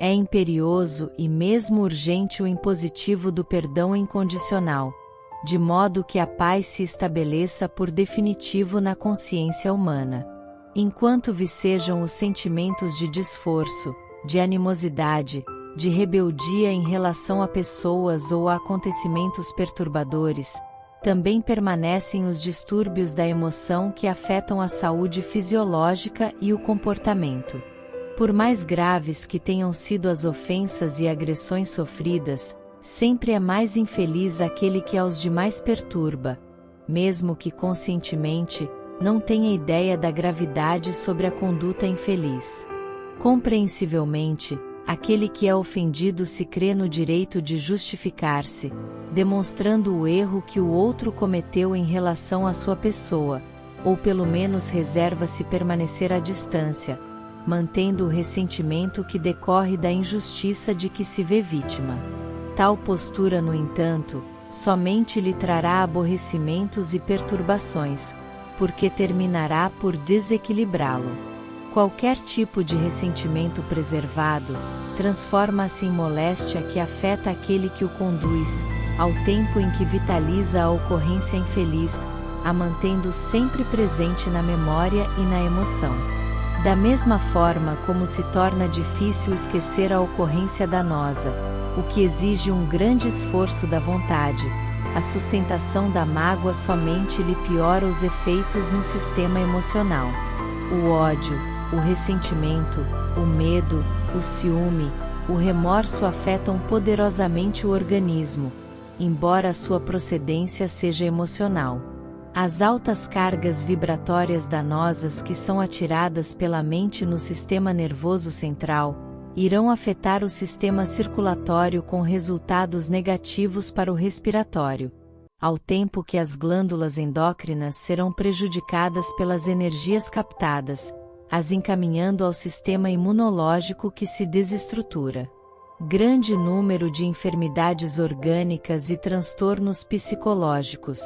É imperioso e mesmo urgente o impositivo do perdão incondicional, de modo que a paz se estabeleça por definitivo na consciência humana. Enquanto vicejam os sentimentos de desforço, de animosidade, de rebeldia em relação a pessoas ou a acontecimentos perturbadores, também permanecem os distúrbios da emoção que afetam a saúde fisiológica e o comportamento. Por mais graves que tenham sido as ofensas e agressões sofridas, sempre é mais infeliz aquele que aos demais perturba, mesmo que conscientemente não tenha ideia da gravidade sobre a conduta infeliz. Compreensivelmente, aquele que é ofendido se crê no direito de justificar-se, demonstrando o erro que o outro cometeu em relação à sua pessoa, ou pelo menos reserva-se permanecer à distância, mantendo o ressentimento que decorre da injustiça de que se vê vítima. Tal postura, no entanto, somente lhe trará aborrecimentos e perturbações, porque terminará por desequilibrá-lo. Qualquer tipo de ressentimento preservado, transforma-se em moléstia que afeta aquele que o conduz, ao tempo em que vitaliza a ocorrência infeliz, a mantendo sempre presente na memória e na emoção. Da mesma forma como se torna difícil esquecer a ocorrência danosa, o que exige um grande esforço da vontade, a sustentação da mágoa somente lhe piora os efeitos no sistema emocional. O ódio, o ressentimento, o medo, o ciúme, o remorso afetam poderosamente o organismo, embora a sua procedência seja emocional. As altas cargas vibratórias danosas que são atiradas pela mente no sistema nervoso central, irão afetar o sistema circulatório com resultados negativos para o respiratório, ao tempo que as glândulas endócrinas serão prejudicadas pelas energias captadas, as encaminhando ao sistema imunológico que se desestrutura. Grande número de enfermidades orgânicas e transtornos psicológicos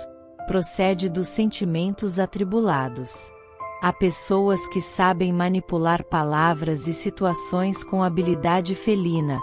procede dos sentimentos atribulados. Há pessoas que sabem manipular palavras e situações com habilidade felina,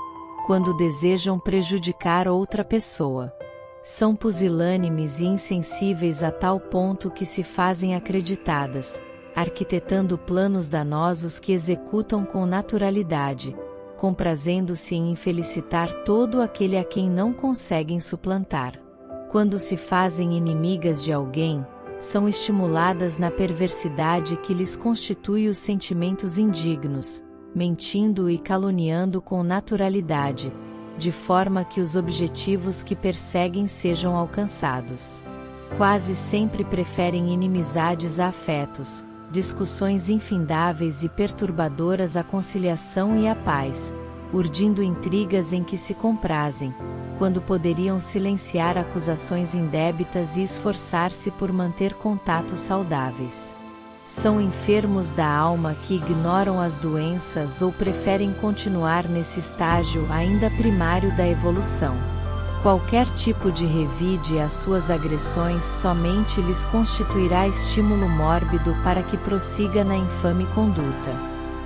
quando desejam prejudicar outra pessoa. São pusilânimes e insensíveis a tal ponto que se fazem acreditadas, arquitetando planos danosos que executam com naturalidade, comprazendo-se em infelicitar todo aquele a quem não conseguem suplantar. Quando se fazem inimigas de alguém, são estimuladas na perversidade que lhes constitui os sentimentos indignos, mentindo e caluniando com naturalidade, de forma que os objetivos que perseguem sejam alcançados. Quase sempre preferem inimizades a afetos, discussões infindáveis e perturbadoras à conciliação e à paz, urdindo intrigas em que se comprazem, quando poderiam silenciar acusações indébitas e esforçar-se por manter contatos saudáveis. São enfermos da alma que ignoram as doenças ou preferem continuar nesse estágio ainda primário da evolução. Qualquer tipo de revide às suas agressões somente lhes constituirá estímulo mórbido para que prossiga na infame conduta.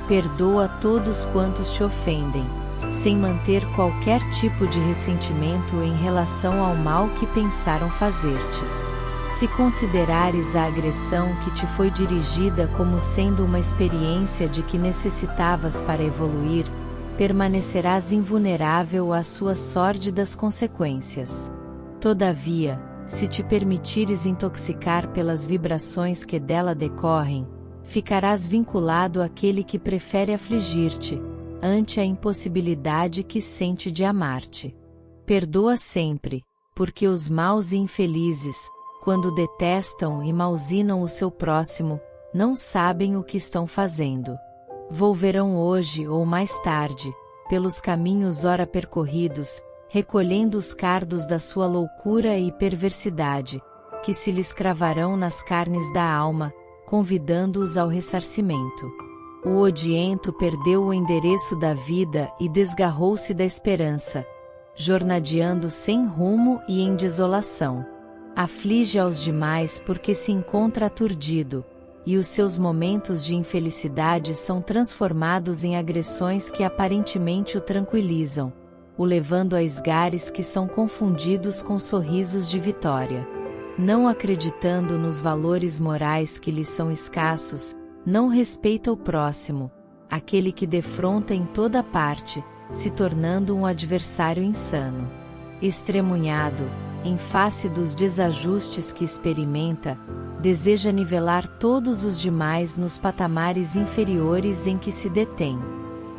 Perdoa todos quantos te ofendem, sem manter qualquer tipo de ressentimento em relação ao mal que pensaram fazer-te. Se considerares a agressão que te foi dirigida como sendo uma experiência de que necessitavas para evoluir, permanecerás invulnerável às suas sórdidas consequências. Todavia, se te permitires intoxicar pelas vibrações que dela decorrem, ficarás vinculado àquele que prefere afligir-te, ante a impossibilidade que sente de amar-te. Perdoa sempre, porque os maus e infelizes, quando detestam e malzinam o seu próximo, não sabem o que estão fazendo. Volverão hoje ou mais tarde, pelos caminhos ora percorridos, recolhendo os cardos da sua loucura e perversidade, que se lhes cravarão nas carnes da alma, convidando-os ao ressarcimento. O odiento perdeu o endereço da vida e desgarrou-se da esperança, jornadeando sem rumo e em desolação. Aflige aos demais porque se encontra aturdido, e os seus momentos de infelicidade são transformados em agressões que aparentemente o tranquilizam, o levando a esgares que são confundidos com sorrisos de vitória. Não acreditando nos valores morais que lhe são escassos, não respeita o próximo, aquele que defronta em toda parte, se tornando um adversário insano. Extremunhado, em face dos desajustes que experimenta, deseja nivelar todos os demais nos patamares inferiores em que se detém.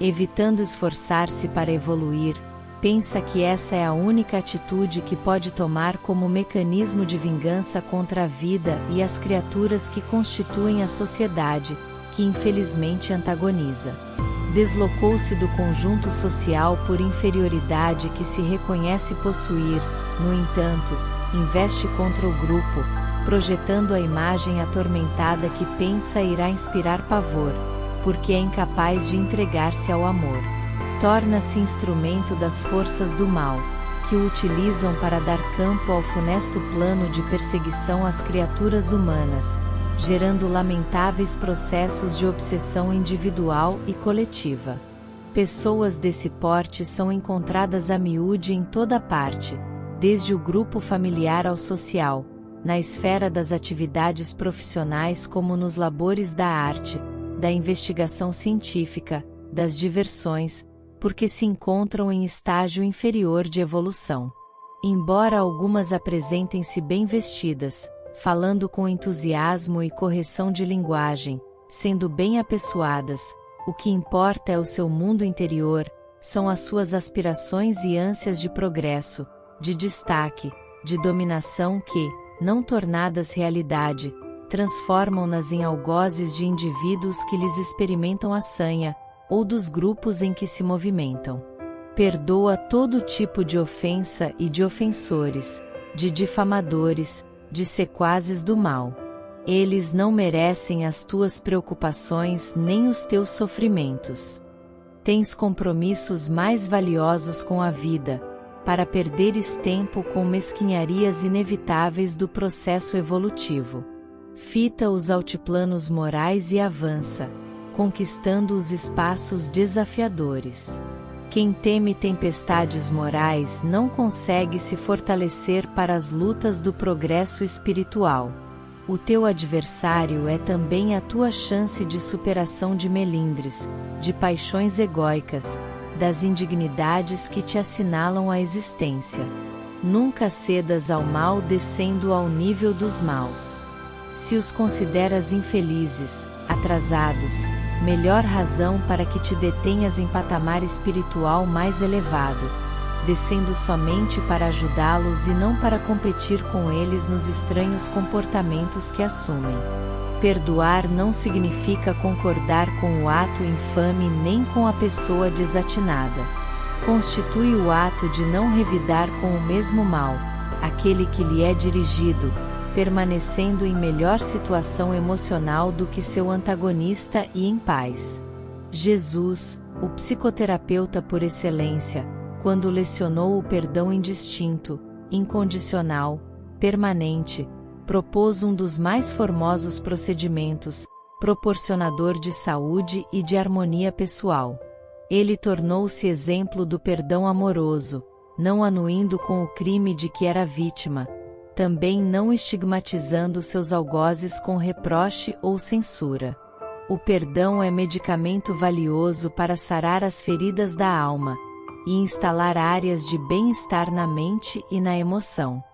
Evitando esforçar-se para evoluir, pensa que essa é a única atitude que pode tomar como mecanismo de vingança contra a vida e as criaturas que constituem a sociedade, que infelizmente antagoniza. Deslocou-se do conjunto social por inferioridade que se reconhece possuir, no entanto, investe contra o grupo, projetando a imagem atormentada que pensa irá inspirar pavor, porque é incapaz de entregar-se ao amor. Torna-se instrumento das forças do mal, que o utilizam para dar campo ao funesto plano de perseguição às criaturas humanas, gerando lamentáveis processos de obsessão individual e coletiva. Pessoas desse porte são encontradas a miúde em toda parte, desde o grupo familiar ao social, na esfera das atividades profissionais como nos labores da arte, da investigação científica, das diversões, porque se encontram em estágio inferior de evolução. Embora algumas apresentem-se bem vestidas, falando com entusiasmo e correção de linguagem, sendo bem apessoadas, o que importa é o seu mundo interior, são as suas aspirações e ânsias de progresso, de destaque, de dominação que, não tornadas realidade, transformam-nas em algozes de indivíduos que lhes experimentam a sanha, ou dos grupos em que se movimentam. Perdoa todo tipo de ofensa e de ofensores, de difamadores, de sequazes do mal. Eles não merecem as tuas preocupações nem os teus sofrimentos. Tens compromissos mais valiosos com a vida, para perderes tempo com mesquinharias inevitáveis do processo evolutivo. Fita os altiplanos morais e avança, conquistando os espaços desafiadores. Quem teme tempestades morais não consegue se fortalecer para as lutas do progresso espiritual. O teu adversário é também a tua chance de superação de melindres, de paixões egóicas, das indignidades que te assinalam a existência. Nunca cedas ao mal descendo ao nível dos maus. Se os consideras infelizes, atrasados, melhor razão para que te detenhas em patamar espiritual mais elevado, descendo somente para ajudá-los e não para competir com eles nos estranhos comportamentos que assumem. Perdoar não significa concordar com o ato infame nem com a pessoa desatinada. Constitui o ato de não revidar com o mesmo mal, aquele que lhe é dirigido, permanecendo em melhor situação emocional do que seu antagonista e em paz. Jesus, o psicoterapeuta por excelência, quando lecionou o perdão indistinto, incondicional, permanente, propôs um dos mais formosos procedimentos, proporcionador de saúde e de harmonia pessoal. Ele tornou-se exemplo do perdão amoroso, não anuindo com o crime de que era vítima, também não estigmatizando seus algozes com reproche ou censura. O perdão é medicamento valioso para sarar as feridas da alma, e instalar áreas de bem-estar na mente e na emoção.